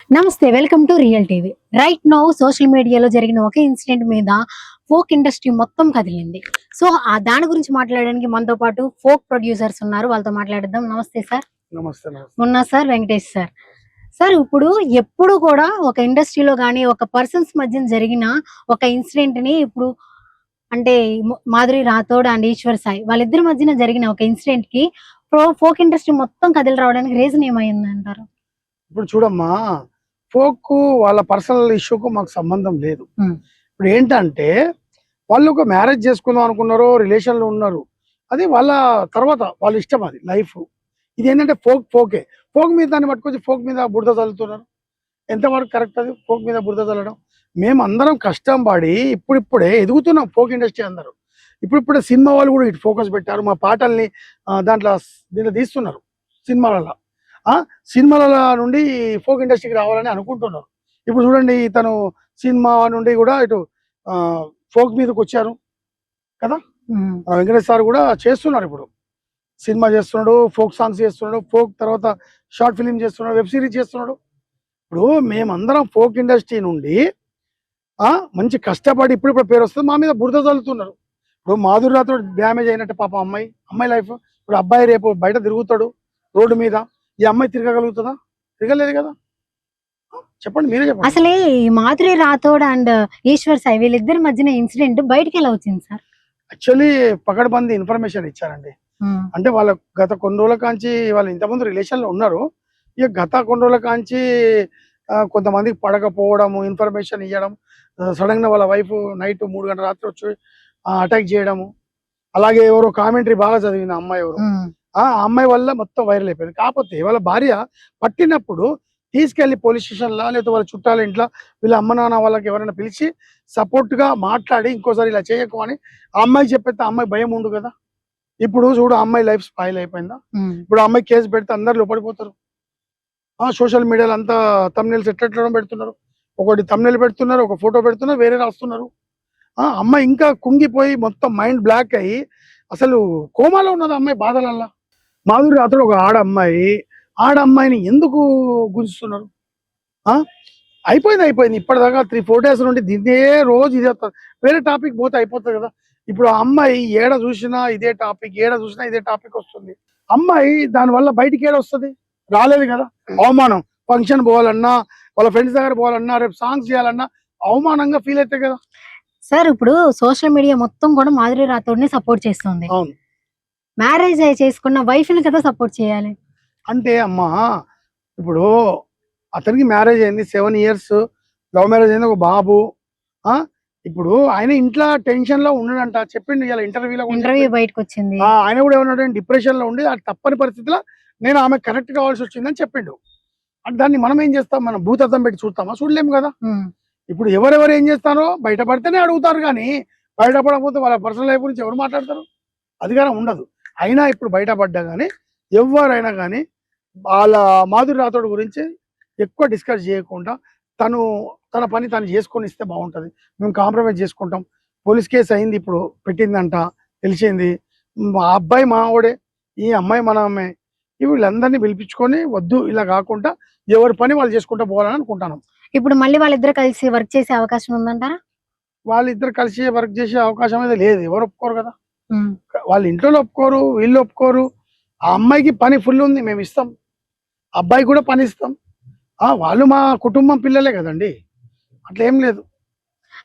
నమస్తే welcome to real TV. Right now social మీడియాలో జరిగిన ఒక ఇన్సిడెంట్ మీద ఫోక్ ఇండస్ట్రీ మొత్తం కదిలింది. సో దాని గురించి మాట్లాడడానికి మనతో పాటు ఫోక్ ప్రొడ్యూసర్స్ ఉన్నారు. వాళ్ళతో మాట్లాడదాం. నమస్తే సార్. నమస్తే. మొన్న సార్ వెంకటేష్ సార్. సార్ ఇప్పుడు ఎప్పుడు కూడా ఒక ఇండస్ట్రీలో కానీ ఒక పర్సన్స్ మధ్య జరిగిన ఒక ఇన్సిడెంట్ ని ఇప్పుడు అంటే మాధురి రాథోడ్ అండ్ ఈశ్వర్ సాయి వాళ్ళిద్దరి మధ్యన జరిగిన ఒక ఇన్సిడెంట్ కి ఫోక్ ఇండస్ట్రీ మొత్తం కదిలి రావడానికి రీజన్ ఏమైంది అంటారు? ఇప్పుడు చూడమ్మా, ఫోక్ వాళ్ళ పర్సనల్ ఇష్యూకు మాకు సంబంధం లేదు. ఇప్పుడు ఏంటంటే వాళ్ళు ఒక మ్యారేజ్ చేసుకుందాం అనుకున్నారో రిలేషన్లో ఉన్నారు, అది వాళ్ళ తర్వాత వాళ్ళ ఇష్టం, అది లైఫ్. ఇది ఏంటంటే ఫోకే ఫోక్ మీద దాన్ని పట్టుకొచ్చి ఫోక్ మీద బురద చల్లుతున్నారు. ఎంతవరకు కరెక్ట్ అది? ఫోక్ మీద బురద చల్లడం. మేము అందరం కష్టం పడి ఇప్పుడిప్పుడే ఎదుగుతున్నాం ఫోక్ ఇండస్ట్రీ అందరూ. ఇప్పుడిప్పుడే సినిమా వాళ్ళు కూడా ఇటు ఫోకస్ పెట్టారు, మా పాటల్ని దీంట్లో తీస్తున్నారు. సినిమాల నుండి ఫోక్ ఇండస్ట్రీకి రావాలని అనుకుంటున్నారు. ఇప్పుడు చూడండి, తను సినిమా నుండి కూడా ఇటు ఫోక్ మీదకి వచ్చారు కదా. వెంకటేష్ సార్ కూడా చేస్తున్నారు, ఇప్పుడు సినిమా చేస్తున్నాడు, ఫోక్ సాంగ్స్ చేస్తున్నాడు, ఫోక్ తర్వాత షార్ట్ ఫిలిం చేస్తున్నాడు, వెబ్ సిరీస్ చేస్తున్నాడు. ఇప్పుడు మేమందరం ఫోక్ ఇండస్ట్రీ నుండి మంచి కష్టపడి ఇప్పుడు పేరు వస్తుంది, మా మీద బురద చల్లుతున్నారు. ఇప్పుడు మాధురి రాథోడ్ డ్యామేజ్ అయినట్టు పాప అమ్మాయి లైఫ్. ఇప్పుడు అబ్బాయి రేపు బయట తిరుగుతాడు రోడ్డు మీద, ఈ అమ్మాయి తిరగగలుగుతుందా? తిరగలేదు కదా. చెప్పండి, మీరే చెప్పండి. అసలే మాధురి రాథోడ్ అండ్ ఈశ్వర్ సాయి వీళ్ళిద్దరి మధ్యన ఇన్సిడెంట్ బయటకి ఎలా వచ్చింది సార్? యాక్చువల్లీ పకడ్బందీ ఇన్ఫర్మేషన్ ఇచ్చారండి. అంటే వాళ్ళ గత కొన్ని రోజుల కాంచి వాళ్ళు ఇంతకుముందు రిలేషన్ లో ఉన్నారు. ఇక గత కొన్ని రోజుల కాంచి కొంతమందికి పడకపోవడము, ఇన్ఫర్మేషన్ ఇవ్వడం, సడన్ గా వాళ్ళ వైఫ్ నైట్ 3 గంటల రాత్రి వచ్చి అటాక్ చేయడము. అలాగే ఎవరో కామెంటరీ బాగా చదివిన అమ్మాయి ఎవరు, ఆ అమ్మాయి వల్ల మొత్తం వైరల్ అయిపోయింది. కాకపోతే వాళ్ళ భార్య పట్టినప్పుడు తీసుకెళ్లి పోలీస్ స్టేషన్లో లేకపోతే వాళ్ళ చుట్టాల ఇంట్లో వీళ్ళ అమ్మ నాన్న వాళ్ళకి ఎవరైనా పిలిచి సపోర్ట్ గా మాట్లాడి ఇంకోసారి ఇలా చేయకు అని ఆ అమ్మాయికి చెప్పేస్తే అమ్మాయి భయం ఉండు కదా. ఇప్పుడు చూడు, అమ్మాయి లైఫ్ స్పాయిల్ అయిపోయిందా? ఇప్పుడు అమ్మాయి కేసు పెడితే అందరు లోపడిపోతారు. సోషల్ మీడియాలో అంతా తమ్నెల్స్ ఎట్లా పెడుతున్నారు, ఒకటి తమ్నెల్ పెడుతున్నారు, ఒక ఫోటో పెడుతున్నారు, వేరే రాస్తున్నారు. అమ్మాయి ఇంకా కుంగిపోయి మొత్తం మైండ్ బ్లాక్ అయ్యి అసలు కోమాలో ఉన్నది అమ్మాయి బాధలల్లా. మాధురి రాథోడ్ ఒక ఆడమ్మాయిని ఎందుకు గుంజుతున్నారు? అయిపోయింది. ఇప్పటిదాకా 3-4 days నుండి దీన్నే రోజు ఇదే వస్తుంది. వేరే టాపిక్ పోతే అయిపోతుంది కదా. ఇప్పుడు ఆ అమ్మాయి ఏడ చూసినా ఇదే టాపిక్ వస్తుంది. అమ్మాయి దానివల్ల బయటికి ఏడ వస్తుంది? రాలేదు కదా. అవమానం, ఫంక్షన్ పోవాలన్నా, వాళ్ళ ఫ్రెండ్స్ దగ్గర పోవాలన్నా, రేపు సాంగ్స్ చేయాలన్నా అవమానంగా ఫీల్ అవుతాయి కదా. సార్ ఇప్పుడు సోషల్ మీడియా మొత్తం కూడా మాధురి రాథోడ్ ని సపోర్ట్ చేస్తుంది. అవును, మ్యారేజ్ చేసుకున్న వైఫ్ ని కదా సపోర్ట్ చేయాలి. అంటే అమ్మా, ఇప్పుడు అతనికి మ్యారేజ్ అయింది, 7 years లవ్ మ్యారేజ్ అయింది, ఒక బాబు. ఇప్పుడు ఆయన ఇంట్లో టెన్షన్ లో ఉన్నాడంట, చెప్పిండు ఇలా ఇంటర్వ్యూ బయటకు వచ్చింది. ఆయన కూడా ఏమన్నాడు, డిప్రెషన్ లో ఉండి అది తప్పని పరిస్థితిలో నేను ఆమె కనెక్ట్ కావాల్సి వచ్చిందని చెప్పిండు. అంటే దాన్ని మనం ఏం చేస్తాం? మనం భూతత్వం పెట్టి చూస్తామా? చూడలేము కదా. ఇప్పుడు ఎవరెవరు ఏం చేస్తారో బయటపడితేనే అడుగుతారు, కానీ బయటపడకపోతే వాళ్ళ పర్సనల్ లైఫ్ గురించి ఎవరు మాట్లాడతారు? అధికారం ఉండదు. అయినా ఇప్పుడు బయటపడ్డా కానీ ఎవరైనా కానీ వాళ్ళ మాధురి రాథోడ్ గురించి ఎక్కువ డిస్కస్ చేయకుండా తన పని తను చేసుకొని ఇస్తే బాగుంటుంది. మేము కాంప్రమైజ్ చేసుకుంటాం. పోలీస్ కేసు అయింది, ఇప్పుడు పెట్టిందంట, తెలిసింది. మా అబ్బాయి మావాడే, ఈ అమ్మాయి మన అమ్మాయి. వీళ్ళందరినీ పిలిపించుకొని వద్దు, ఇలా కాకుండా ఎవరి పని వాళ్ళు చేసుకుంటూ పోవాలని అనుకుంటాను. ఇప్పుడు మళ్ళీ వాళ్ళిద్దరు కలిసి వర్క్ చేసే అవకాశం ఉందంటారా? వాళ్ళిద్దరు కలిసి వర్క్ చేసే అవకాశం అయితే లేదు. ఎవరు ఒప్పుకోరు కదా. వాళ్ళ ఇంట్లో ఒప్పుకోరు, వీళ్ళు ఒప్పుకోరు. ఆ అమ్మాయికి పని ఫుల్ ఉంది, మేము ఇస్తాం. అబ్బాయి కూడా పని ఇస్తాం. వాళ్ళు మా కుటుంబం పిల్లలే కదండి, అట్లా ఏం లేదు.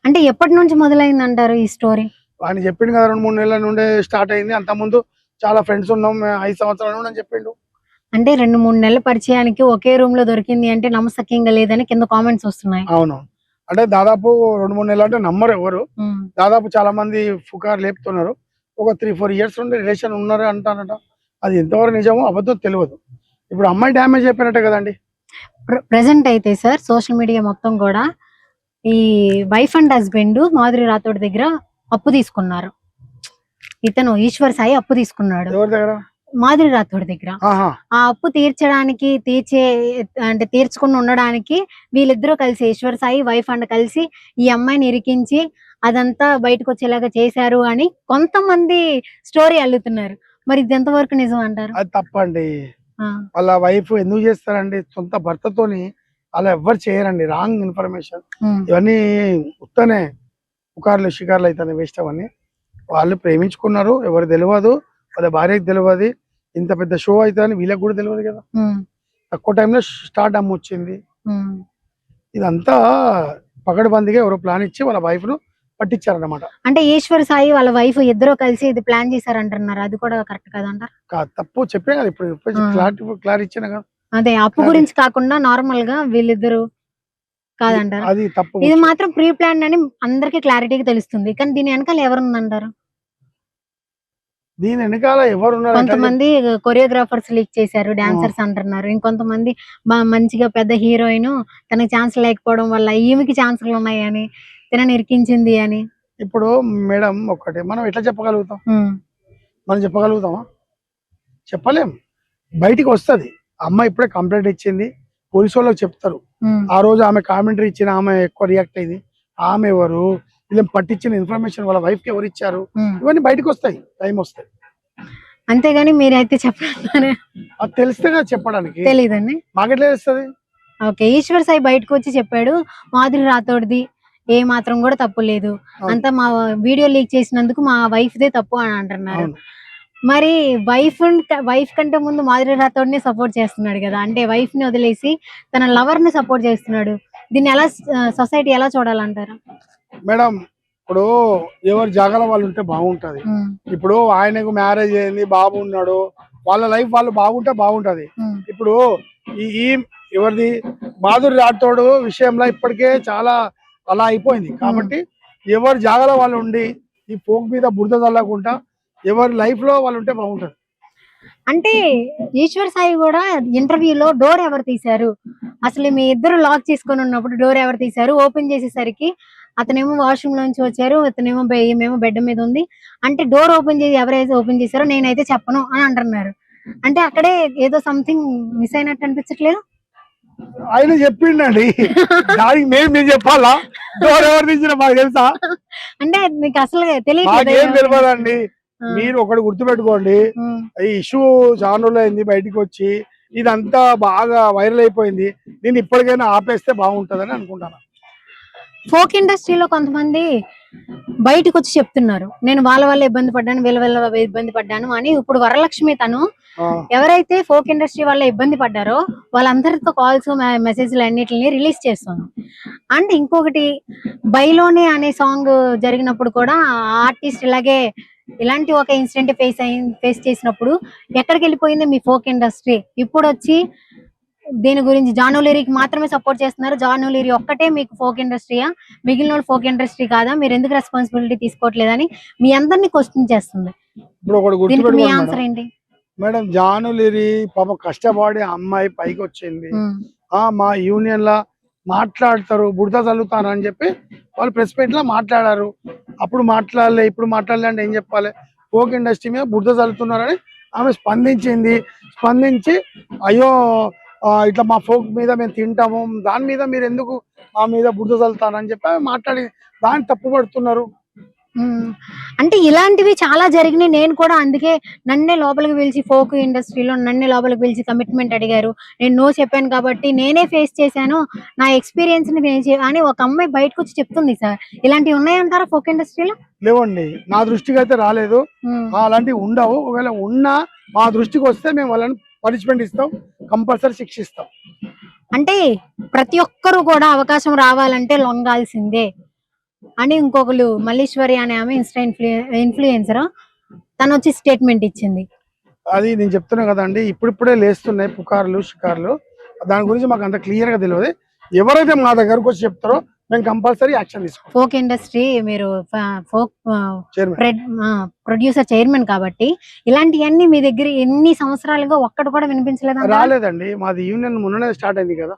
అంటే ఎప్పటి నుంచి మొదలైంది అంటారు ఈ స్టోరీ? ఆయన చెప్పిండు కదా, 2-3 నెలల నుండే స్టార్ట్ అయింది. అంత ముందు చాలా ఫ్రెండ్స్ ఉన్నాం, 5 సంవత్సరాల నుండి అని చెప్పిండు. అంటే 2-3 నెలల పరిచయానికి ఒకే రూమ్ లో దొరికింది అంటే నమ్మసక్యంగా లేదని కింద కామెంట్స్ వస్తున్నాయి. అవును, అంటే దాదాపు 2-3 నెలలు అంటే నమ్మరు ఎవరు. దాదాపు చాలా మంది పుకారు లేపుతున్నారు. ఒక 3-4 years నుండి రిలేషన్ ఉన్నారు అంటారట. అది ఎంతవరకు నిజమో అబద్ధం తెలియదు. ఇప్పుడు అమ్మాయి డ్యామేజ్ అయిపోయినట్టే కదండి. ప్రెసెంట్ అయితే సార్ సోషల్ మీడియా మొత్తం కూడా ఈ wife and husband Madhuri Rathod దగ్గర అప్పు తీసుకున్నారు. ఇతను ఈశ్వర్ సాయి అప్పు తీసుకున్నాడు. ఎవరి దగ్గర? మాధురి రాథోడ్ దగ్గర. ఆ అప్పు తీర్చుకుని ఉండడానికి వీళ్ళిద్దరూ కలిసి ఈశ్వర్ సాయి వైఫ్ అండ్ కలిసి ఈ అమ్మాయిని ఇరికించి అదంతా బయటకు వచ్చేలాగా చేశారు అని కొంతమంది స్టోరీ అల్లుతున్నారు. మరి ఇది ఎంతవరకు నిజం అంటారు? అది తప్పండి. వాళ్ళ వైఫ్ ఎందుకు చేస్తారండి? సొంత భర్తతోని అలా ఎవ్వరు చేయరండి, రాంగ్ ఇన్ఫర్మేషన్ ఇవన్నీ ఉత్తనే పుకార్లు షికార్లు అయితే వేస్ట్ అవన్నీ. వాళ్ళు ప్రేమించుకున్నారు, ఎవరు తెలియదు, వాళ్ళ భార్యకి తెలియదు, ఇంత పెద్ద షో అయితే అని వీళ్ళకి కూడా తెలియదు కదా. తక్కువ టైంలో స్టార్ట్ వచ్చింది. ఇదంతా పకడ్బందీగా ఎవరో ప్లాన్ ఇచ్చి వాళ్ళ వైఫ్ ను పట్టించారన్నమాట. అంటే ఈశ్వర్ సాయి వాళ్ళ వైఫ్ ఇద్దరు కలిసి ఇది ప్లాన్ చేశారంటున్నారు, అది కూడా కరెక్ట్ కదంటారు? తప్పు చెప్పే కదా ఇప్పుడు క్లారిటీ ఇచ్చిన కదా. అదే అప్పు గురించి కాకుండా నార్మల్ గా వీళ్ళిద్దరు కాదంటారు. అది తప్పు. ఇది మాత్రం ప్రీ ప్లాన్ అని అందరికి క్లారిటీగా తెలుస్తుంది, కానీ దీని వెనకాల ఎవరుందంటారు? దీని వెనకాల ఎవరున్నారు? కొంతమంది కొరియోగ్రాఫర్స్ లీక్ చేశారు, డాన్సర్స్ అంటున్నారు. ఇంకొంతమంది మంచిగా పెద్ద హీరోయిన్ తనకి ఛాన్స్ లేకపోవడం వల్ల ఈమెకి ఛాన్సులు ఉన్నాయని, తినని ఇరికించింది అని. ఇప్పుడు మేడం ఒకటి మనం ఎట్లా చెప్పగలుగుతాం? మనం చెప్పగలుగుతామా? చెప్పలేం. బయటికి వస్తుంది, అమ్మాయి ఇప్పుడే కంప్లైంట్ ఇచ్చింది, పోలీసు వాళ్ళకి చెప్తారు. ఆ రోజు ఆమె కామెంటరీ ఇచ్చిన ఆమె ఎక్కువ రియాక్ట్ అయింది, ఆమె ఎవరు, వీళ్ళని పట్టించిన ఇన్ఫర్మేషన్ వాళ్ళ వైఫ్ కి ఎవరు ఇచ్చారు, ఇవన్నీ బయటకు వస్తాయి, టైం వస్తాయి. అంతేగాని మీరైతే చెప్పారు, అది తెలిస్తే కదా చెప్పడానికి. తెలీదండి, మాకెట్లా తెలుస్తుంది? ఓకే, ఈశ్వర్ సాయి బయటకు వచ్చి చెప్పాడు మాధురి రాథోడ్ది ఏ మాత్రం కూడా తప్పు లేదు, అంతా మా వీడియో లీక్ చేసినందుకు మా వైఫ్ దే తప్పు అని అంటున్నారు. మరి వైఫ్ కంటే ముందు మాధురి రాథోడ్ ని సపోర్ట్ చేస్తున్నాడు కదా, అంటే వైఫ్ ని వదిలేసి తన లవర్ ని సపోర్ట్ చేస్తున్నాడు. దీన్ని ఎలా సొసైటీ ఎలా చూడాలంటారు? మేడం ఇప్పుడు ఎవరు జాగాలో వాళ్ళు ఉంటే బాగుంటది. ఇప్పుడు ఆయనకు మ్యారేజ్ అయింది, బాబు ఉన్నాడు, వాళ్ళ లైఫ్ వాళ్ళు బాగుంటే బాగుంటది. ఇప్పుడు ఈ ఎవరిది మాధురి రాథోడ్ విషయంలో ఇప్పటికే చాలా అలా అయిపోయింది. కాబట్టి ఎవరు జాగాలో వాళ్ళు ఉండి ఈ ఫోక్ మీద బురద చల్లకుండా ఎవరి లైఫ్ లో వాళ్ళు ఉంటే బాగుంటది. అంటే ఈశ్వర్ సాయి కూడా ఇంటర్వ్యూలో డోర్ ఎవరు తీశారు, అసలు మీ ఇద్దరు లాక్ చేసుకొని ఉన్నప్పుడు డోర్ ఎవరు తీశారు, ఓపెన్ చేసేసరికి అతనేమో వాష్రూమ్ లోంచి వచ్చారు, అతనేమో ఏమేమో బెడ్ మీద ఉంది, అంటే డోర్ ఓపెన్ చేసి ఎవరైతే ఓపెన్ చేశారో నేనైతే చెప్పను అని అంటున్నారు. అంటే అక్కడే ఏదో సంథింగ్ మిస్ అయినట్టు అనిపించట్లేదు? ఆయన చెప్పిండండి, దానికి మేము చెప్పాలా? డోర్ ఎవరు తీసిన మాకు తెలుసా? అంటే మీకు అసలు తెలియదండి. మీరు ఒకటి గుర్తుపెట్టుకోండి, ఈ ఇష్యూ చాలా రోజులు అయింది బయటికి వచ్చి, ఇదంతా బాగా వైరల్ అయిపోయింది. నేను ఇప్పటికైనా ఆపేస్తే బాగుంటదని అనుకుంటాను. ఫోక్ ఇండస్ట్రీలో కొంతమంది బయటకు వచ్చి చెప్తున్నారు, నేను వాళ్ళ వల్ల ఇబ్బంది పడ్డాను, వీళ్ళ వల్ల ఇబ్బంది పడ్డాను అని. ఇప్పుడు వరలక్ష్మి తను ఎవరైతే ఫోక్ ఇండస్ట్రీ వల్ల ఇబ్బంది పడ్డారో వాళ్ళందరితో కాల్స్ మెసేజ్లు అన్నిటిని రిలీజ్ చేస్తుంది. అండ్ ఇంకొకటి బైలోనే అనే సాంగ్ జరిగినప్పుడు కూడా ఆర్టిస్ట్ ఇలాంటి ఒక ఇన్సిడెంట్ ఫేస్ చేసినప్పుడు ఎక్కడికి వెళ్ళిపోయింది మీ ఫోక్ ఇండస్ట్రీ? ఇప్పుడు వచ్చి దీని గురించి జాను లిరికి మాత్రమే సపోర్ట్ చేస్తున్నారు, జాను లిరి ఒక్కటే మీకు ఫోక్ ఇండస్ట్రీయా, మిగిలిన వాళ్ళు ఫోక్ ఇండస్ట్రీ కాదా, మీరు ఎందుకు రెస్పాన్సిబిలిటీ తీసుకోవట్లేదని మీ అందరినీ క్వశ్చన్ చేస్తుంది. దీనికి మీ ఆన్సర్ ఏంటి మేడం? జాను లిరి పాప కష్టపడి అమ్మాయి పైకి వచ్చింది, మా యూనియన్ లా మాట్లాడతారు, బుడత చల్లుతారు అని చెప్పి వాళ్ళు ప్రెస్ మీట్ లా మాట్లాడారు. అప్పుడు మాట్లాడలే, ఇప్పుడు మాట్లాడలే అంటే ఏం చెప్పాలి? ఫోక్ ఇండస్ట్రీ మీద బుడత చల్లుతున్నారని ఆమె స్పందించి అయ్యో ఇట్లా మా ఫోక్ మీద మేము తింటాము, దాని మీద మీరు ఎందుకు మా మీద బురద చల్లుతారని చెప్పి మాట్లాడి దాన్ని తప్పు పడుతున్నారు. అంటే ఇలాంటివి చాలా జరిగినాయి. నేను కూడా అందుకే నన్నే లోపలికి పిలిచి ఫోక్ ఇండస్ట్రీలో నన్నే లోపలికి పిలిచి కమిట్మెంట్ అడిగారు, నేను నో చెప్పాను కాబట్టి నేనే ఫేస్ చేశాను, నా ఎక్స్పీరియన్స్ ని అని ఒక అమ్మాయి బయటకు వచ్చి చెప్తుంది. సార్ ఇలాంటివి ఉన్నాయంటారా ఫోక్ ఇండస్ట్రీలో? లేవండి, నా దృష్టికి అయితే రాలేదు, అలాంటివి ఉండవు. ఒకవేళ ఉన్నా మా దృష్టికి వస్తే మేము వాళ్ళని పనిష్మెంట్ ఇస్తాం, కంపల్సరీ శిక్షిస్తాం. అంటే ప్రతి ఒక్కరు కూడా అవకాశం రావాలంటే లొంగాల్సిందే అని ఇంకొకరు మల్లీశ్వరి అనే ఆమె ఇన్ఫ్లుయెన్సర్ తను వచ్చి స్టేట్మెంట్ ఇచ్చింది. అది నేను చెప్తున్నా కదండి, ఇప్పుడిప్పుడే లేస్తున్నాయి పుకార్లు షికార్లు, దాని గురించి మాకు అంత క్లియర్ గా తెలియదు. ఎవరైతే మా దగ్గరకు వచ్చి చెప్తారో మేము కంపల్సరీ యాక్షన్ తీసుకుంటాం. ఫోక్ ఇండస్ట్రీ మీరు ఫోక్ ప్రొడ్యూసర్ చైర్మన్ కాబట్టి ఇలాంటివన్నీ మీ దగ్గర ఎన్ని సంవత్సరాలుగా ఒక్కటి కూడా వినిపించలేదు? రాలేదండి, మాది యూనియన్ మొన్ననే స్టార్ట్ అయింది కదా.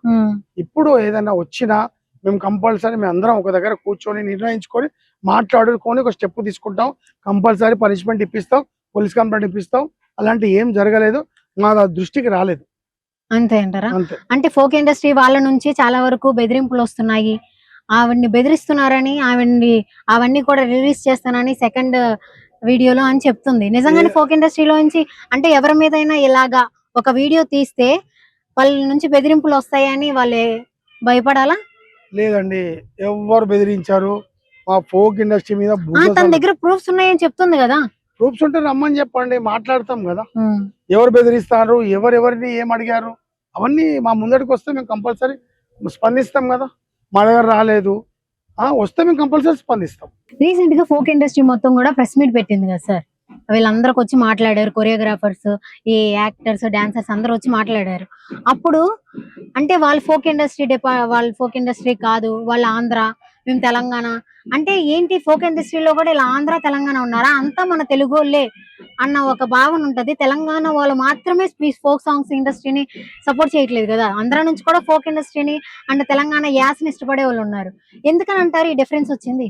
ఇప్పుడు ఏదైనా వచ్చినా మేము కంపల్సరీ మేము అందరం ఒక దగ్గర కూర్చొని నిర్ణయించుకొని మాట్లాడుకొని ఒక స్టెప్ తీసుకుంటాం, కంపల్సరీ పనిష్మెంట్ ఇప్పిస్తాం, పోలీస్ కంప్లైంట్ ఇప్పిస్తాం. అలాంటి ఏం జరగలేదు, మా దృష్టికి రాలేదు. అంతే అంటారా? అంటే ఫోక్ ఇండస్ట్రీ వాళ్ళ నుంచి చాలా వరకు బెదిరింపులు వస్తున్నాయి, ఆవిడ్ని బెదిరిస్తున్నారని, అవన్నీ కూడా రిలీజ్ చేస్తానని సెకండ్ వీడియోలో అని చెప్తుంది. నిజంగానే ఫోక్ ఇండస్ట్రీలో నుంచి అంటే ఎవరి మీదైనా ఇలాగా ఒక వీడియో తీస్తే వాళ్ళ నుంచి బెదిరింపులు వస్తాయని వాళ్ళు భయపడాలా? లేదండి, ఎవరు బెదిరించారు మా ఫోక్ ఇండస్ట్రీ మీద? తన దగ్గర ప్రూఫ్స్ ఉన్నాయని చెప్తుంది కదా. ప్రూఫ్స్ ఉంటే రమ్మని చెప్పండి, మాట్లాడతాం కదా. ఎవరు బెదిరిస్తారు, ఎవరెవరిని ఏం అడిగారు, అవన్నీ మా ముందడికి వస్తే మేము కంపల్సరీ స్పందిస్తాం కదా. మా దగ్గర రాలేదు వస్తే మేము కంపల్సరీ స్పందిస్తాం. రీసెంట్ గా ఫోక్ ఇండస్ట్రీ మొత్తం కూడా ప్రెస్ మీట్ పెట్టింది కదా సార్. వీళ్ళందరికి వచ్చి మాట్లాడారు, కొరియోగ్రాఫర్స్, ఈ యాక్టర్స్, డాన్సర్స్ అందరూ వచ్చి మాట్లాడారు. అప్పుడు అంటే వాళ్ళ ఫోక్ ఇండస్ట్రీ కాదు, వాళ్ళ ఆంధ్ర, మేము తెలంగాణ. అంటే ఏంటి, ఫోక్ ఇండస్ట్రీలో కూడా ఇలా ఆంధ్ర తెలంగాణ ఉన్నారా? అంతా మన తెలుగు వాళ్ళే అన్న ఒక భావన ఉంటది. తెలంగాణ వాళ్ళు మాత్రమే ఫోక్ సాంగ్స్ ఇండస్ట్రీని సపోర్ట్ చేయట్లేదు కదా. ఆంధ్ర నుంచి కూడా ఫోక్ ఇండస్ట్రీని అండ్ తెలంగాణ యాసని ఇష్టపడే వాళ్ళు ఉన్నారు. ఎందుకని అంటారు ఈ డిఫరెన్స్ వచ్చింది?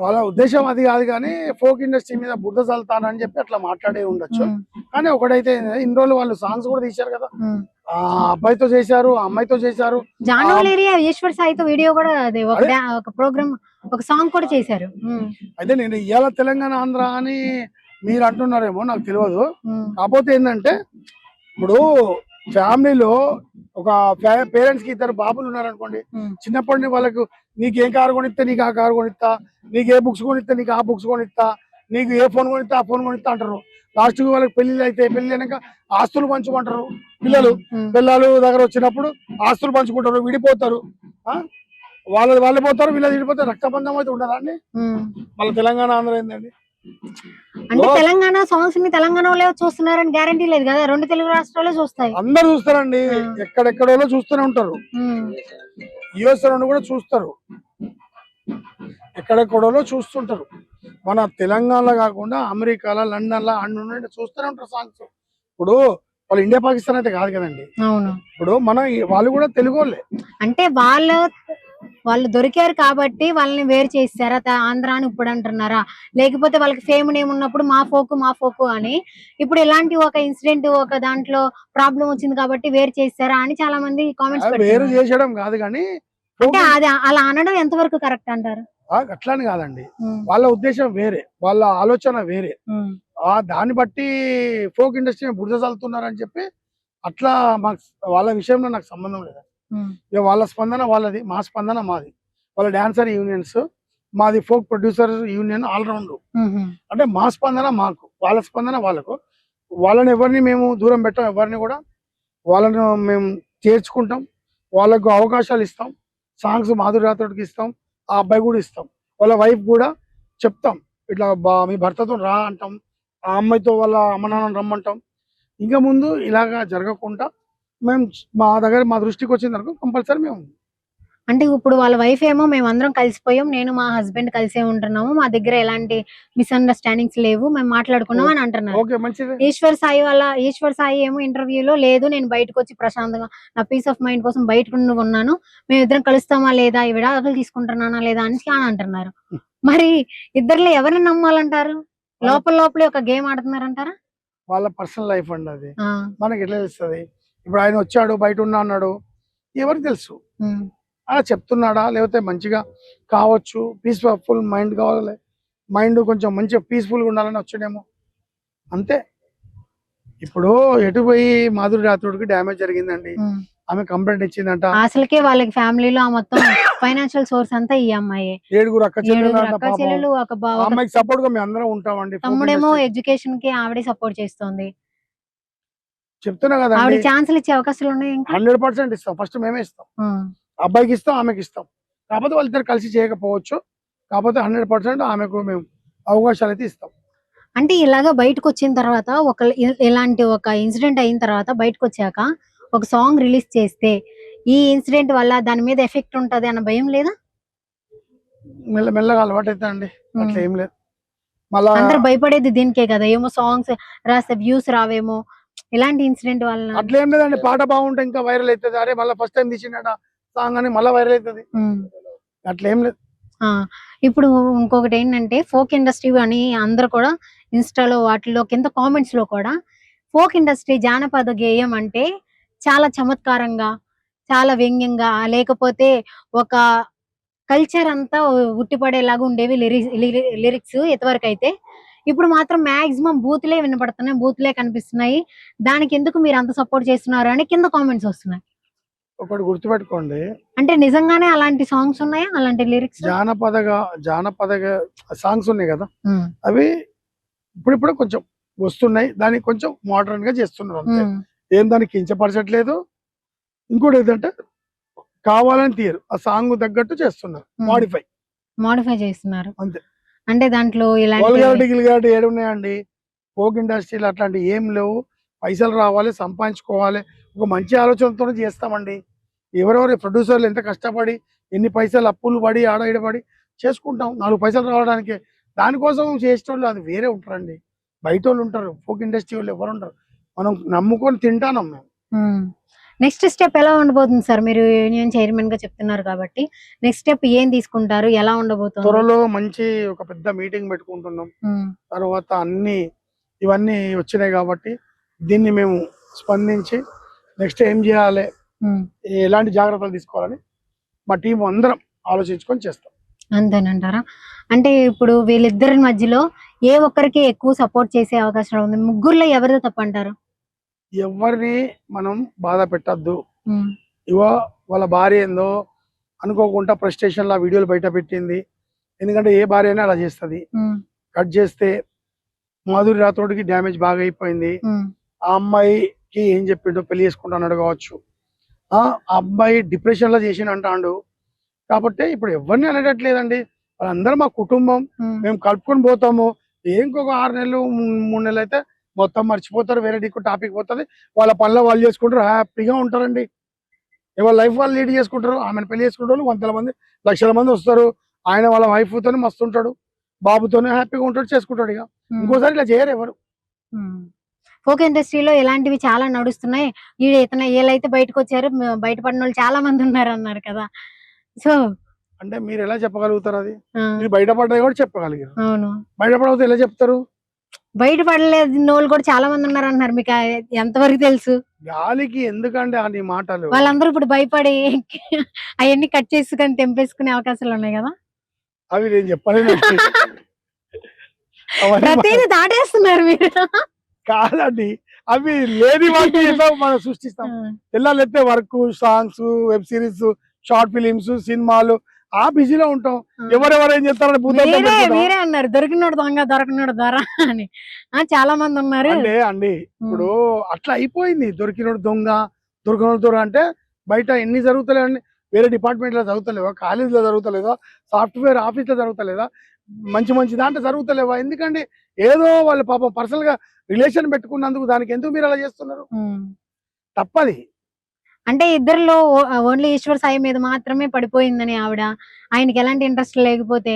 వాళ్ళ ఉద్దేశం అది కాదు, కానీ ఫోక్ ఇండస్ట్రీ మీద బుద్ధ చల్లుతానని చెప్పి అట్లా మాట్లాడే ఉండొచ్చు. కానీ ఒకటైతే ఇన్ని రోజులు వాళ్ళు సాంగ్స్ కూడా తీశారు కదా, ఆ అబ్బాయితో చేశారు, ఆ అమ్మాయితో చేశారు. జానోల్ ఏరియా ఈశ్వర్ సాయితో వీడియో కూడా ఒక ప్రోగ్రామ్, ఒక సాంగ్ కూడా చేశారు. అయితే నేను ఇవాళ తెలంగాణ ఆంధ్ర అని మీరు అంటున్నారేమో నాకు తెలియదు. కాకపోతే ఏంటంటే ఇప్పుడు ఫ్యామిలీలో ఒక పేరెంట్స్ కి ఇద్దరు బాబులు ఉన్నారనుకోండి, చిన్నప్పటి నుంచి వాళ్ళకు నీకేం కారు కొనిస్తా నీకు ఆ కారు కొనిస్తా, నీకు ఏ బుక్స్ కొనిస్తా నీకు ఆ బుక్స్ కొనిస్తా, నీకు ఏ ఫోన్ కొనిస్తా ఆ ఫోన్ కొనిస్తా అంటారు. లాస్ట్ కి వాళ్ళకి పెళ్లి అయితే పెళ్లి అయినాక ఆస్తులు పంచుకుంటారు. పిల్లలు దగ్గర వచ్చినప్పుడు ఆస్తులు పంచుకుంటారు, విడిపోతారు. వాళ్ళు పోతారు, వీళ్ళు విడిపోతారు. రక్తబంధం అయితే ఉండదండి. మళ్ళీ తెలంగాణ ఆంధ్ర ఏందండి? అంటే తెలంగాణ సాంగ్స్ ని తెలంగాణ వాళ్ళే చూస్తున్నారని గ్యారంటీ లేదు కదా, రెండు తెలుగు రాష్ట్రాలే చూస్తాయి. అందరు చూస్తారండి, ఎక్కడెక్కడో చూస్తూనే ఉంటారు. యుఎస్ నుండి కూడా చూస్తారు, ఎక్కడెక్కడో చూస్తుంటారు. మన తెలంగాణలో కాకుండా అమెరికాలో, లండన్ లో అన్ని చూస్తూనే ఉంటారు సాంగ్స్. ఇప్పుడు వాళ్ళు ఇండియా పాకిస్తాన్ అయితే కాదు కదండి. అవును, ఇప్పుడు వాళ్ళు కూడా తెలుగు వాళ్ళే. అంటే వాళ్ళు దొరికారు కాబట్టి వాళ్ళని వేరు చేస్తారా ఆంధ్ర అని ఇప్పుడు అంటున్నారా? లేకపోతే వాళ్ళకి ఫేమ్ నేమ్ ఉన్నప్పుడు మా ఫోకు అని, ఇప్పుడు ఇలాంటి ఒక ఇన్సిడెంట్ ఒక దాంట్లో ప్రాబ్లం వచ్చింది కాబట్టి వేరు చేస్తారా అని చాలా మంది కామెంట్స్ వేరు చేసడం కాదు, కానీ అంటే అది అలా అనడం ఎంతవరకు కరెక్ట్ అంటారు? అట్లాని కాదండి, వాళ్ళ ఉద్దేశం వేరే, వాళ్ళ ఆలోచన వేరే. దాన్ని బట్టి ఫోక్ ఇండస్ట్రీ బురద చల్లుతున్నారని చెప్పి అట్లా వాళ్ళ విషయంలో నాకు సంబంధం లేదు. ఇక వాళ్ళ స్పందన వాళ్ళది, మా స్పందన మాది. వాళ్ళ డాన్సర్ యూనియన్స్, మాది ఫోక్ ప్రొడ్యూసర్ యూనియన్, ఆల్రౌండ్. అంటే మా స్పందన మాకు, వాళ్ళ స్పందన వాళ్ళకు. వాళ్ళని ఎవరిని మేము దూరం పెట్టాం, ఎవరిని కూడా వాళ్ళను మేము చేర్చుకుంటాం, వాళ్ళకు అవకాశాలు ఇస్తాం. సాంగ్స్ మాధురి రాథోడ్కి ఇస్తాం, ఆ అబ్బాయి కూడా ఇస్తాం. వాళ్ళ వైఫ్ కూడా చెప్తాం, ఇట్లా మీ భర్తతో రా అంటాం, ఆ అమ్మాయితో వాళ్ళ అమ్మ నాన్నని రమ్మంటాం. ఇంకా ముందు ఇలాగా జరగకుండా మేము మా దృష్టికి వచ్చింది అనుకో కంపల్సరీ మేము. అంటే ఇప్పుడు వాళ్ళ వైఫ్ ఏమో మేము అందరం కలిసిపోయాం, నేను మా హస్బెండ్ కలిసే ఉంటున్నాము, మా దగ్గర ఎలాంటి మిస్అండర్స్టాండింగ్స్ లేవు, మేము మాట్లాడుకున్నాం అని అంటున్నారు. ఈశ్వర్ సాయి ఏమో ఇంటర్వ్యూలో లేదు, నేను బయటకు వచ్చి ప్రశాంతంగా నా పీస్ ఆఫ్ మైండ్ కోసం బయటకు ఉన్నాను, మేము ఇద్దరం కలుస్తామా లేదా, ఈ విడాకులు తీసుకుంటున్నానా లేదా అని అంటున్నారు. మరి ఇద్దరులో ఎవరిని నమ్మాలంటారు? లోపలే ఒక గేమ్ ఆడుతున్నారంటారా? వాళ్ళ పర్సనల్ లైఫ్ అండి అది, మనకి ఎట్లా తెలుస్తుంది? ఇప్పుడు ఆయన వచ్చాడు, బయట ఉన్నా అన్నాడు, ఎవరికి తెలుసు? అలా చెప్తున్నాడా, లేకపోతే మంచిగా కావచ్చు, పీస్ఫుల్ మైండ్ కావాలి, మైండ్ కొంచెం మంచిగా పీస్ఫుల్గా ఉండాలని వచ్చాడేమో, అంతే. ఇప్పుడు ఎటు పోయి మాధురి రాథోడ్కి డ్యామేజ్ జరిగిందండి, ఆమె కంప్లైంట్ ఇచ్చిందంట. అసలుకే వాళ్ళకి ఫ్యామిలీలో మొత్తం ఫైనాన్షియల్ సోర్స్ అంతా ఈ అమ్మాయి. 7 అక్క చెల్లెలు, ఒక అమ్మాయికి సపోర్ట్ గా మేము అందరం ఉంటామండి. తమ్ముడేమో ఎడ్యుకేషన్ కి ఆవిడే సపోర్ట్ చేస్తుంది. చెప్తున్నా కదా, ఆవిడ ఛాన్సులు ఇచ్చే అవకాశాలు ఉన్నాయి. 100% ఇస్తాం, ఫస్ట్ మేమే ఇస్తాం, అబ్బాయికి ఇస్తాం, ఆమెకి ఇస్తాం. కాకపోతే వాళ్ళిద్దరు కలిసి చేయకపోవచ్చు, కాకపోతే 100% ఆమెకు మేము అవకాశాలు అయితే ఇస్తాం. అంటే ఇలాగా బయటకు వచ్చిన తర్వాత ఇలాంటి ఒక ఇన్సిడెంట్ అయిన తర్వాత బయటకు వచ్చాక ఒక సాంగ్ రిలీజ్ చేస్తే ఈ ఇన్సిడెంట్ వల్ల దాని మీద ఎఫెక్ట్ ఉంటది అన్న భయం లేదా? మెల్లగా అలవాటు అయితే అండి, అట్లా ఏం లేదు. మళ్ళా అందరు భయపడేది దీనికే కదా, ఏమో సాంగ్స్ రాస్తే వ్యూస్ రావేమో, ఇలాంటి ఇన్సిడెంట్ వల్ల. అట్లా ఏం లేదండి, పాట బాగుంటే ఇంకా వైరల్ అవుతుంది. అరే మళ్ళీ ఫస్ట్ టైం తీసిండ సాంగ్ అని మళ్ళీ వైరల్ అవుతుంది, అట్లా ఏం లేదు. ఇప్పుడు ఇంకొకటి ఏంటంటే ఫోక్ ఇండస్ట్రీ అని అందరు కూడా ఇన్స్టాలో వాటిలో కింద కామెంట్స్ లో కూడా ఫోక్ ఇండస్ట్రీ జానపద గేయం అంటే చాలా చమత్కారంగా, చాలా వ్యంగ్యంగా, లేకపోతే ఒక కల్చర్ అంతా ఉట్టిపడేలాగా ఉండేవి లిరిక్స్ ఇంతవరకు అయితే. ఇప్పుడు మాత్రం మాక్సిమం బూతులే వినపడుతున్నాయి, బూతులే కనిపిస్తున్నాయి. దానికి ఎందుకు మీరు అంత సపోర్ట్ చేస్తున్నారు అని కింద కామెంట్స్ వస్తున్నాయి. ఒకటి గుర్తుపెట్టుకోండి, అంటే నిజంగానే అలాంటి సాంగ్స్ ఉన్నాయా? అలాంటి లిరిక్స్? జానపద సాంగ్స్ ఉన్నాయి కదా, అవి ఇప్పుడిప్పుడు కొంచెం వస్తున్నాయి. దాన్ని కొంచెం మోడర్న్ గా చేస్తున్నారు అంతే. ఏం దాన్ని కించపరచట్లేదు. ఇంకోటి ఏంటంటే కావాలని తీయరు, ఆ సాంగ్ తగ్గట్టు చేస్తున్నారు, మోడిఫై చేస్తున్నారు అంతే. అంటే దాంట్లో గిలిగాటి ఏడు ఉన్నాయండి ఫోక్ ఇండస్ట్రీలో, అట్లాంటి ఏం లేవు. పైసలు రావాలి, సంపాదించుకోవాలి, ఒక మంచి ఆలోచనతో చేస్తామండి. ఎవరెవరు ప్రొడ్యూసర్లు ఎంత కష్టపడి ఎన్ని పైసలు అప్పులు పడి ఆడ ఈడపడి చేసుకుంటాం 4 పైసలు రావడానికి. దానికోసం చేసేటోళ్ళు అది వేరే ఉంటారండి, బయట వాళ్ళు ఉంటారు. ఫోక్ ఇండస్ట్రీ వాళ్ళు ఎవరు ఉంటారు, మనం నమ్ముకొని తింటాం మేము. నెక్స్ట్ స్టెప్ ఎలా ఉండబోతుంది సార్? మీరు యూనియన్ చైర్మన్ గా చెప్తున్నారు కాబట్టి నెక్స్ట్ స్టెప్ ఏం తీసుకుంటారు, ఎలా ఉండబోతుంది? త్వరలో మంచి ఒక పెద్ద మీటింగ్ పెట్టుకుంటున్నాం. తర్వాత ఇవన్నీ వచ్చినాయి కాబట్టి దీన్ని మేము స్పందించి నెక్స్ట్ ఏం చేయాలి, ఎలాంటి జాగ్రత్తలు తీసుకోవాలని మా టీం అందరం ఆలోచించుకొని చేస్తాం. అంతేనంటారా? అంటే ఇప్పుడు వీళ్ళిద్దరి మధ్యలో ఏ ఒక్కరికి ఎక్కువ సపోర్ట్ చేసే అవకాశం ఉంది? ముగ్గురులో ఎవరిదో తప్పంటారు? ఎవరిని మనం బాధ పెట్టద్దు. ఇవో వాళ్ళ భార్య ఏందో అనుకోకుండా ప్రెస్టేషన్ లా వీడియోలు బయట పెట్టింది. ఎందుకంటే ఏ భార్య అయినా అలా చేస్తుంది. కట్ చేస్తే మాధురి రాథోడ్కి డ్యామేజ్ బాగా అయిపోయింది. ఆ అమ్మాయికి ఏం చెప్పిండో పెళ్లి చేసుకుంటాను కావచ్చు. ఆ అబ్బాయి డిప్రెషన్ లో చేసిన అంటాడు. కాబట్టి ఇప్పుడు ఎవరిని అనేటట్లేదండి, వాళ్ళందరూ మా కుటుంబం, మేము కలుపుకొని పోతాము. ఇంకొక 6 నెలలు 3 నెలలు అయితే మొత్తం మర్చిపోతారు, వేరే దిక్కు టాపిక్ పోతుంది. వాళ్ళ పనులు వాళ్ళు చేసుకుంటారు, హ్యాపీగా ఉంటారండి. వాళ్ళ లైఫ్ వాళ్ళు లీడ్ చేసుకుంటారు. ఆమెను పెళ్లి చేసుకుంటారు, 100 మంది 1,00,000 మంది వస్తారు. ఆయన వాళ్ళ వైఫ్ తోనే మస్తు ఉంటాడు, బాబుతోనే హ్యాపీగా ఉంటాడు, చేసుకుంటాడు. ఇక ఇంకోసారి ఇలా చేయరు ఎవరు. ఫోక్ ఇండస్ట్రీలో ఇలాంటివి చాలా నడుస్తున్నాయి. వీళ్ళైతే బయటకు వచ్చారు, బయటపడిన వాళ్ళు చాలా మంది ఉన్నారు అన్నారు కదా. సో అంటే మీరు ఎలా చెప్పగలుగుతారు? అది మీరు బయటపడ్డా కూడా చెప్పగలిగారు, అవును. బయటపడకపోతే ఎలా చెప్తారు? బయటపడలేదు వాళ్ళు కూడా చాలా మంది ఉన్నారు అన్నారు, మీకు ఎంతవరకు తెలుసు? గాలికి ఎందుకంటే అని మాటలు. వాళ్ళందరూ ఇప్పుడు భయపడి అవన్నీ కట్ చేసుకొని తెంపేసుకునే అవకాశాలు ఉన్నాయి కదా. అవి నేను చెప్పలేను. ప్రతిదీ దాటేస్తున్నారు మీరు. కాదండి, అవి లేని వాటి మనం సృష్టిస్తాం. పిల్లలైతే work, songs, web series, short films, సినిమాలు ఆ బిజీలో ఉంటాం. ఎవరెవరు ఏం చేస్తారని మీరే అన్నారు దొరికినోడు దొంగ దొరకనోడు దొర అని. చాలా మంది ఉన్నారు అండి. ఇప్పుడు అట్లా అయిపోయింది, దొరికినోడు దొంగ దొరికినోడు దొర అంటే బయట ఎన్ని జరుగుతలేవండి. వేరే డిపార్ట్మెంట్ లో జరుగుతలేవా, కాలేజీలో జరుగుతలేదా, సాఫ్ట్వేర్ ఆఫీస్ లో జరుగుతలేదా, మంచి దాంట్లో జరుగుతలేవా? ఎందుకండి ఏదో వాళ్ళు పాపం పర్సనల్ గా రిలేషన్ పెట్టుకున్నందుకు దానికి ఎందుకు మీరు అలా చేస్తున్నారు? తప్పది. అంటే ఇద్దరిలో ఓన్లీ ఈశ్వర్ సాయి మీద మాత్రమే పడిపోయిందని ఆవిడ, ఆయనకి ఎలాంటి ఇంట్రెస్ట్ లేకపోతే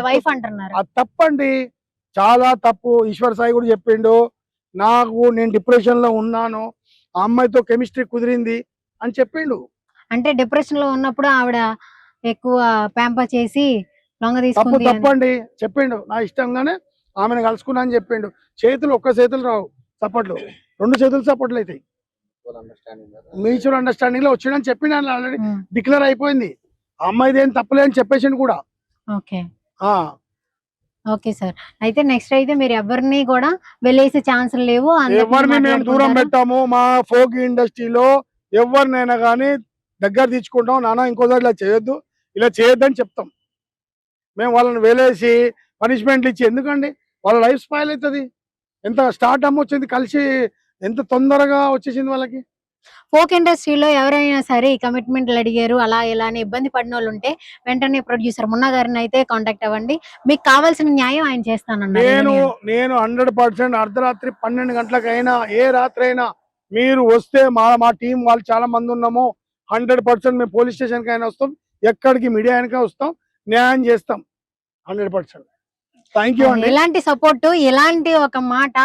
వైఫ్ అంటున్నారు. అది తప్పండి, చాలా తప్పు. ఈశ్వర్ సాయి కూడా చెప్పిండు, నేను డిప్రెషన్ లో ఉన్నాను, ఆ అమ్మాయితో కెమిస్ట్రీ కుదిరింది అని చెప్పిండు. అంటే డిప్రెషన్ లో ఉన్నప్పుడు ఆవిడ ఎక్కువ ప్యాంపర్ చేసి లొంగ తీసుకుంది. తప్పండి, చెప్పిండు. నా ఇష్టంగానే ఆమెను కలుసుకున్నా అని చెప్పిండు. ఒక్క చేతులు రావు సపోర్ట్లు, 2 చేతులు సపోర్ట్లు అవుతాయి. మ్యూచువల్ అండర్స్టాండింగ్ లో వచ్చిందని చెప్పిన ఆల్రెడీ డిక్లేర్ అయిపోయింది. ఆ అమ్మాయిది ఏం తప్పలేదని చెప్పేసి కూడా. ఓకే సార్, అయితే నెక్స్ట్ అయితే మీరు ఎవరిని కూడా వెళ్ళేసే ఛాన్స్ లేవు, ఎవరిని మేము దూరం పెట్టాము. మా ఫోక్ ఇండస్ట్రీలో ఎవరినైనా కానీ దగ్గర తెచ్చుకుంటాం. నాన్న ఇంకోసారి ఇలా చేయొద్దని చెప్తాం. మేము వాళ్ళని వేలేసి పనిష్మెంట్లు ఇచ్చి ఎందుకండి, వాళ్ళ లైఫ్ స్పాయిల్ అవుతుంది. ఎంత స్టార్ట్ వచ్చింది కలిసి, ఎంత తొందరగా వచ్చేసింది వాళ్ళకి. ఫోక్ ఇండస్ట్రీలో ఎవరైనా సరే కమిట్మెంట్లు అడిగారు అలా ఇలా అని ఇబ్బంది పడిన వాళ్ళు ఉంటే వెంటనే ప్రొడ్యూసర్ మున్నా గారిని అయితే కాంటాక్ట్ అవ్వండి, మీకు కావాల్సిన న్యాయం ఆయన చేస్తానన్నారు. నేను 100% అర్ధరాత్రి 12 గంటలకైనా ఏ రాత్రి అయినా మీరు వస్తే మా టీం వాళ్ళు చాలా మంది ఉన్నాము, 100% మేము పోలీస్ స్టేషన్ కైనా వస్తాం, ఎక్కడికి మీడియా అయినా వస్తాం, న్యాయం చేస్తాం 100%. థ్యాంక్ యూ అండి. ఇలాంటి సపోర్ట్, ఇలాంటి ఒక మాట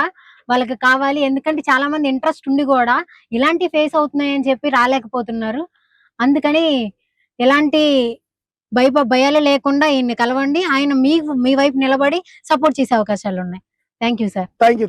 వాళ్ళకి కావాలి. ఎందుకంటే చాలా మంది ఇంట్రెస్ట్ ఉండి కూడా ఇలాంటి ఫేస్ అవుతున్నాయని చెప్పి రాలేకపోతున్నారు. అందుకని ఎలాంటి భయాలు లేకుండా ఈయన్ని కలవండి, ఆయన మీ వైపు నిలబడి సపోర్ట్ చేసే అవకాశాలు ఉన్నాయి. Thank you sir. Thank you.